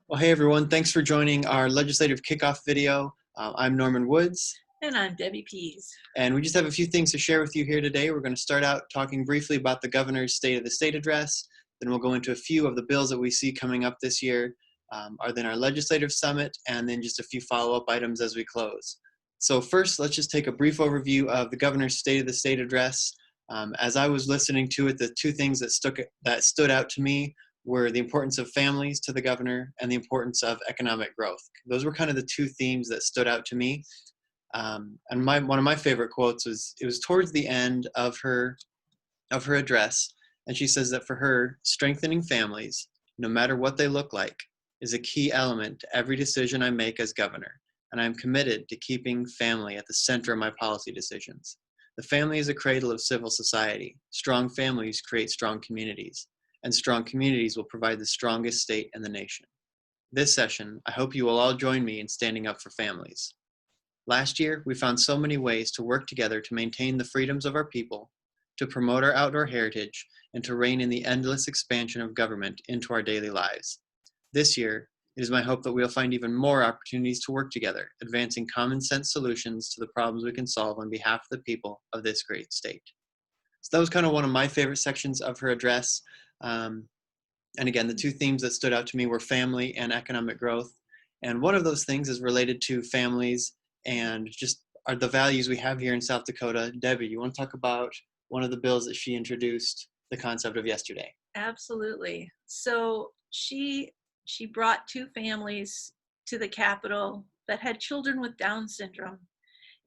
Well, hey everyone, thanks for joining our legislative kickoff video. I'm Norman Woods, And I'm Debbie Pease. and we just have a few things to share with you here today. We're going to start out talking briefly about the governor's State of the State address. Then we'll go into a few of the bills that we see coming up this year, then our legislative summit, and then just a few follow-up items as we close. So first, let's just take a brief overview of the governor's State of the State address. As I was listening to it, the two things that stood out to me were the importance of families to the governor and the importance of economic growth. Those were kind of the two themes that stood out to me. And one of my favorite quotes was, it was towards the end of her address, and she says that for her, strengthening families, no matter what they look like, is a key element to every decision I make as governor, and I'm committed to keeping family at the center of my policy decisions. The family is a cradle of civil society. Strong families create strong communities, and strong communities will provide the strongest state in the nation. This session, I hope you will all join me in standing up for families. Last year, we found so many ways to work together to maintain the freedoms of our people, to promote our outdoor heritage, and to rein in the endless expansion of government into our daily lives. This year, it is my hope that we'll find even more opportunities to work together, advancing common sense solutions to the problems we can solve on behalf of the people of this great state. So that was kind of one of my favorite sections of her address. And again, the two themes that stood out to me were family and economic growth. And one of those things is related to families and just are the values we have here in South Dakota. Debbie, you want to talk about one of the bills that she introduced the concept of yesterday? Absolutely. So she brought two families to the Capitol that had children with Down syndrome.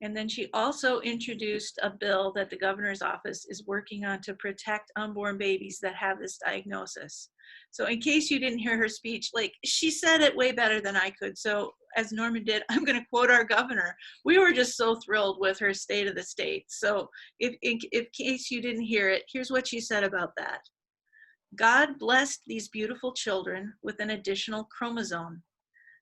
And then she also introduced a bill that the governor's office is working on to protect unborn babies that have this diagnosis. So in case you didn't hear her speech, like, she said it way better than I could. So as Norman did, I'm going to quote our governor. We were just so thrilled with her State of the State. So if in case you didn't hear it, here's what she said about that. God blessed these beautiful children with an additional chromosome.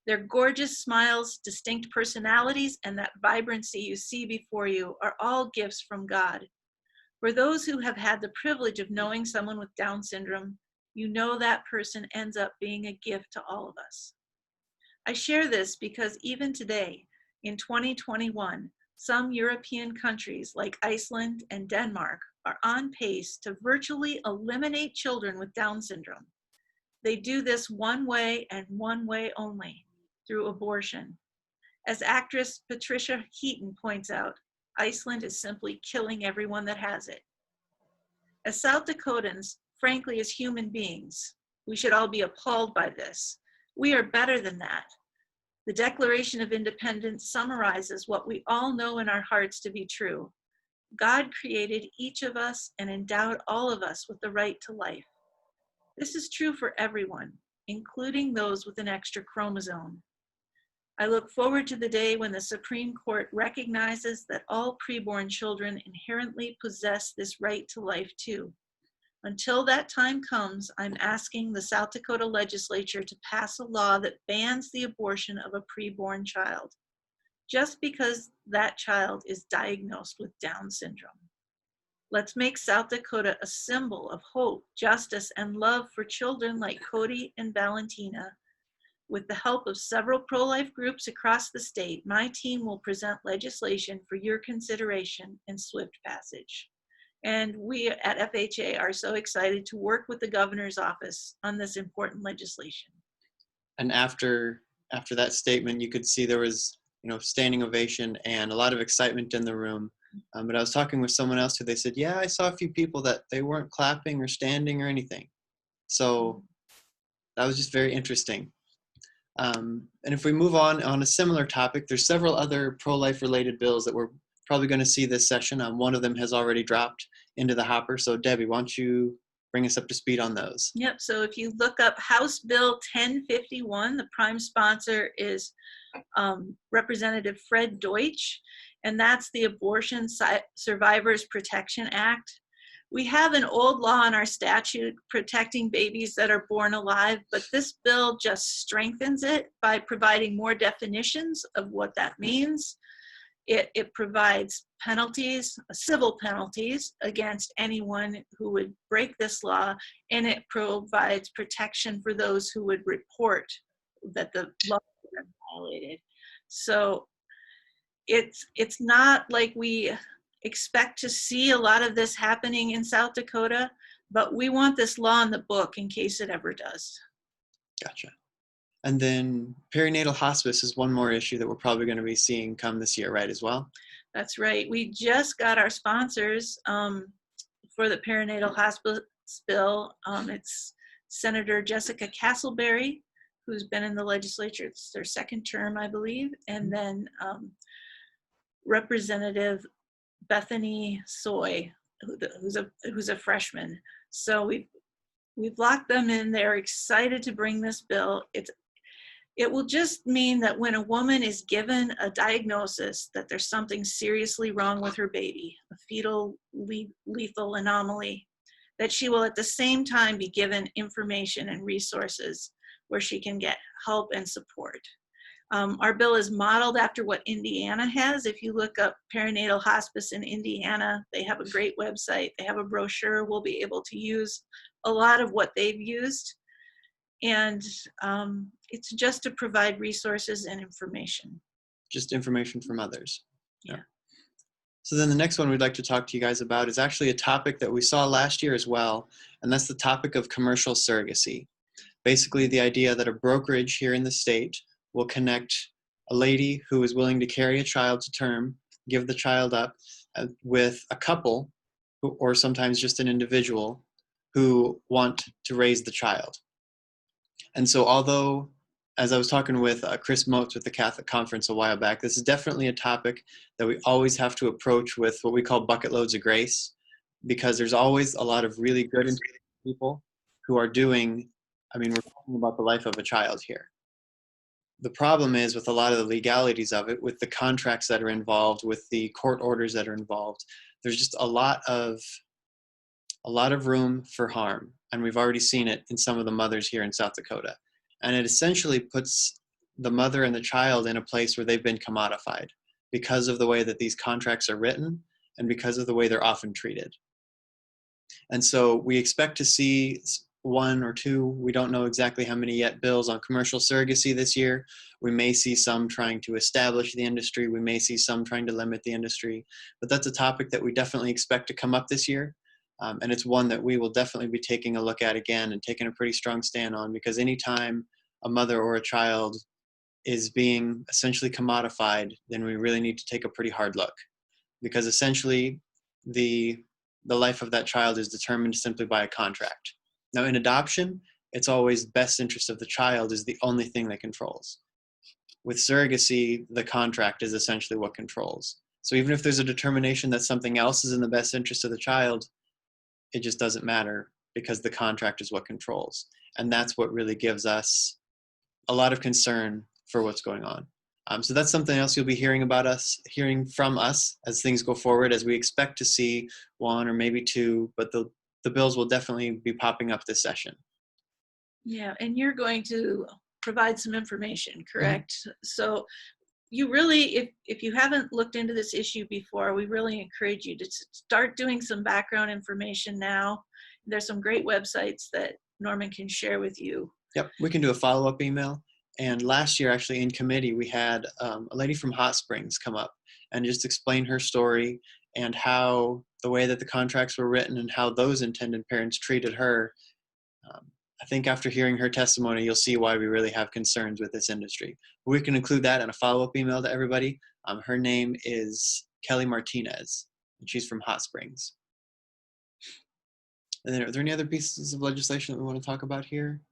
Their gorgeous smiles, distinct personalities, and that vibrancy you see before you are all gifts from God. For those who have had the privilege of knowing someone with Down syndrome, you know that person ends up being a gift to all of us. I share this because even today, in 2021, some European countries like Iceland and Denmark are on pace to virtually eliminate children with Down syndrome. They do this one way and one way only, through abortion. As actress Patricia Heaton points out, Iceland is simply killing everyone that has it. As South Dakotans, frankly, as human beings, we should all be appalled by this. We are better than that. The Declaration of Independence summarizes what we all know in our hearts to be true. God created each of us and endowed all of us with the right to life. This is true for everyone, including those with an extra chromosome. I look forward to the day when the Supreme Court recognizes that all preborn children inherently possess this right to life too. Until that time comes, I'm asking the South Dakota legislature to pass a law that bans the abortion of a preborn child, just because that child is diagnosed with Down syndrome. Let's make South Dakota a symbol of hope, justice, and love for children like Cody and Valentina. With the help of several pro-life groups across the state, my team will present legislation for your consideration and swift passage. And we at FHA are so excited to work with the governor's office on this important legislation. And after that statement, you could see there was, standing ovation and a lot of excitement in the room. But I was talking with someone else who they said, yeah, I saw a few people that they weren't clapping or standing or anything. So that was just very interesting. And if we move on a similar topic, there's several other pro-life related bills that we're probably going to see this session. One of them has already dropped into the hopper. So Debbie, why don't you bring us up to speed on those? Yep, so if you look up House Bill 1051, the prime sponsor is Representative Fred Deutsch, and that's the Abortion Survivors Protection Act. We have an old law in our statute protecting babies that are born alive, but this bill just strengthens it by providing more definitions of what that means. It provides penalties, civil penalties against anyone who would break this law, and it provides protection for those who would report that the law has been violated. So it's not like we expect to see a lot of this happening in South Dakota, but we want this law in the book in case it ever does. Gotcha. And then perinatal hospice is one more issue that we're probably going to be seeing come this year, right, as well? That's right. We just got our sponsors for the perinatal hospice bill. It's Senator Jessica Castleberry, who's been in the legislature. It's their second term, I believe. And then Representative Bethany Soy, who's a freshman. So we've locked them in. They're excited to bring this bill. It will just mean that when a woman is given a diagnosis that there's something seriously wrong with her baby, a fetal lethal anomaly, that she will at the same time be given information and resources where she can get help and support. Our bill is modeled after what Indiana has. If you look up perinatal hospice in Indiana, they have a great website. They have a brochure. We'll be able to use a lot of what they've used. And it's just to provide resources and information. Just information from others. Yeah. So then the next one we'd like to talk to you guys about is actually a topic that we saw last year as well, and that's the topic of commercial surrogacy. Basically the idea that a brokerage here in the state will connect a lady who is willing to carry a child to term, give the child up, with a couple, or sometimes just an individual, who want to raise the child. And so although, as I was talking with Chris Motes with the Catholic Conference a while back, this is definitely a topic that we always have to approach with what we call bucket loads of grace, because there's always a lot of really good people who are doing, we're talking about the life of a child here. The problem is with a lot of the legalities of it, with the contracts that are involved, with the court orders that are involved, there's just a lot of room for harm. And we've already seen it in some of the mothers here in South Dakota. And it essentially puts the mother and the child in a place where they've been commodified because of the way that these contracts are written and because of the way they're often treated. And so we expect to see one or two, we don't know exactly how many yet, bills on commercial surrogacy this year. We may see some trying to establish the industry. We may see some trying to limit the industry. But that's a topic that we definitely expect to come up this year. And it's one that we will definitely be taking a look at again and taking a pretty strong stand on, because anytime a mother or a child is being essentially commodified, then we really need to take a pretty hard look, because essentially the life of that child is determined simply by a contract. Now in adoption, it's always best interest of the child is the only thing that controls. With surrogacy, the contract is essentially what controls. So even if there's a determination that something else is in the best interest of the child, it just doesn't matter, because the contract is what controls. And that's what really gives us a lot of concern for what's going on. So that's something else you'll be hearing from us as things go forward, as we expect to see one or maybe two, but the bills will definitely be popping up this session. Yeah, and you're going to provide some information, correct? Mm-hmm. So you really, if you haven't looked into this issue before, we really encourage you to start doing some background information now. There's some great websites that Norman can share with you. Yep, we can do a follow-up email. And last year, actually, in committee, we had a lady from Hot Springs come up and just explain her story and how the way that the contracts were written and how those intended parents treated her. I think after hearing her testimony, you'll see why we really have concerns with this industry. We can include that in a follow-up email to everybody. Her name is Kelly Martinez, and she's from Hot Springs. And then, are there any other pieces of legislation that we want to talk about here?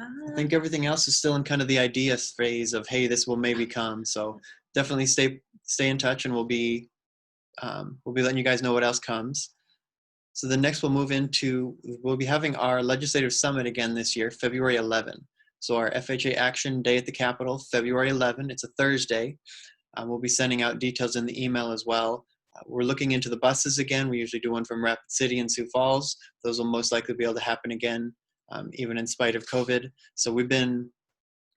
I think everything else is still in kind of the idea phase of, hey, this will maybe come. So definitely stay in touch, and we'll be letting you guys know what else comes. So the next we'll be having our legislative summit again this year, February 11. So our FHA Action Day at the Capitol, February 11. It's a Thursday. We'll be sending out details in the email as well. We're looking into the buses again. We usually do one from Rapid City and Sioux Falls. Those will most likely be able to happen again, even in spite of COVID. So we've been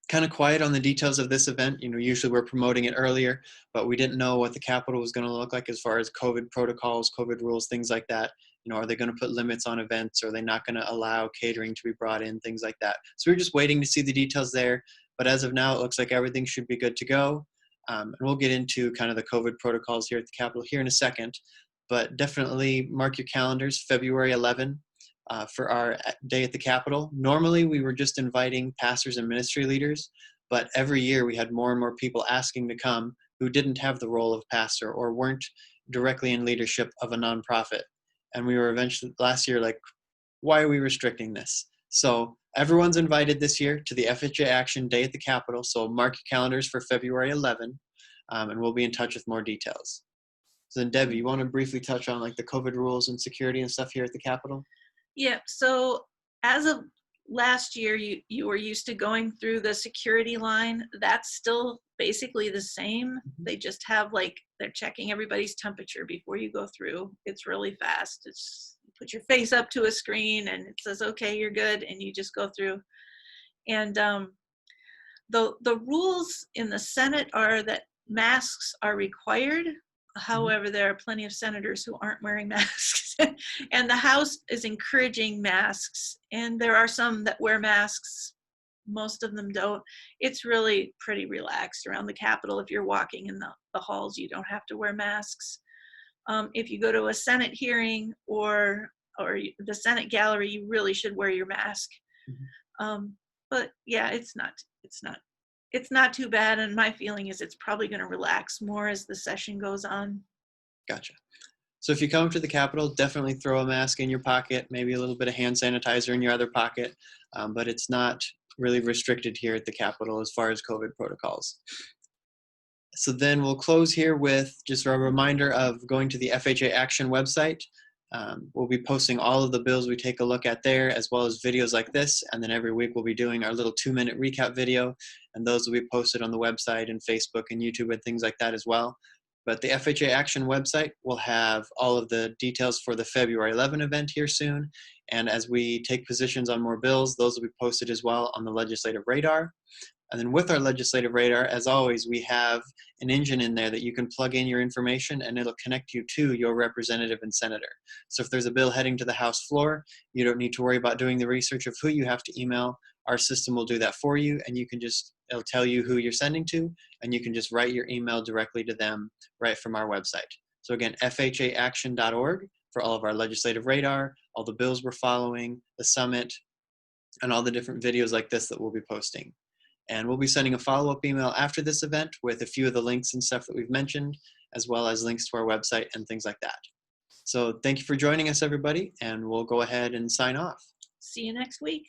kind of quiet on the details of this event. Usually we're promoting it earlier, but we didn't know what the Capitol was going to look like as far as COVID protocols, COVID rules, things like that. Are they going to put limits on events? Are they not going to allow catering to be brought in, things like that? So we're just waiting to see the details there. But as of now, it looks like everything should be good to go. And we'll get into kind of the COVID protocols here at the Capitol here in a second. But definitely mark your calendars, February 11 for our day at the Capitol. Normally, we were just inviting pastors and ministry leaders, but every year we had more and more people asking to come who didn't have the role of pastor or weren't directly in leadership of a nonprofit. And we were eventually last year like, why are we restricting this? So everyone's invited this year to the FHA Action Day at the Capitol. So mark your calendars for February 11, and we'll be in touch with more details. So then, Debbie, you want to briefly touch on like the COVID rules and security and stuff here at the Capitol? Yeah, so as of last year, you were used to going through the security line. That's still basically the same. They just have like, they're checking everybody's temperature before you go through. It's really fast. It's you put your face up to a screen and it says, okay, you're good, and you just go through. And the rules in the Senate are that masks are required. However, there are plenty of senators who aren't wearing masks. And the House is encouraging masks. And there are some that wear masks. Most of them don't. It's really pretty relaxed around the Capitol. If you're walking in the halls, you don't have to wear masks. If you go to a Senate hearing or the Senate gallery, you really should wear your mask. But yeah, it's not too bad. And my feeling is it's probably going to relax more as the session goes on. Gotcha. So if you come to the Capitol, definitely throw a mask in your pocket, maybe a little bit of hand sanitizer in your other pocket, but it's not really restricted here at the Capitol as far as COVID protocols. So then we'll close here with just a reminder of going to the FHA Action website. We'll be posting all of the bills we take a look at there, as well as videos like this. And then every week we'll be doing our little 2-minute recap video, and those will be posted on the website and Facebook and YouTube and things like that as well. But the FHA Action website will have all of the details for the February 11 event here soon. And as we take positions on more bills, those will be posted as well on the legislative radar. And then with our legislative radar, as always, we have an engine in there that you can plug in your information and it'll connect you to your representative and senator. So if there's a bill heading to the House floor, you don't need to worry about doing the research of who you have to email. Our system will do that for you, and you can just, it'll tell you who you're sending to, and you can just write your email directly to them right from our website. So again, FHAAction.org for all of our legislative radar, all the bills we're following, the summit, and all the different videos like this that we'll be posting. And we'll be sending a follow-up email after this event with a few of the links and stuff that we've mentioned, as well as links to our website and things like that. So thank you for joining us, everybody, and we'll go ahead and sign off. See you next week.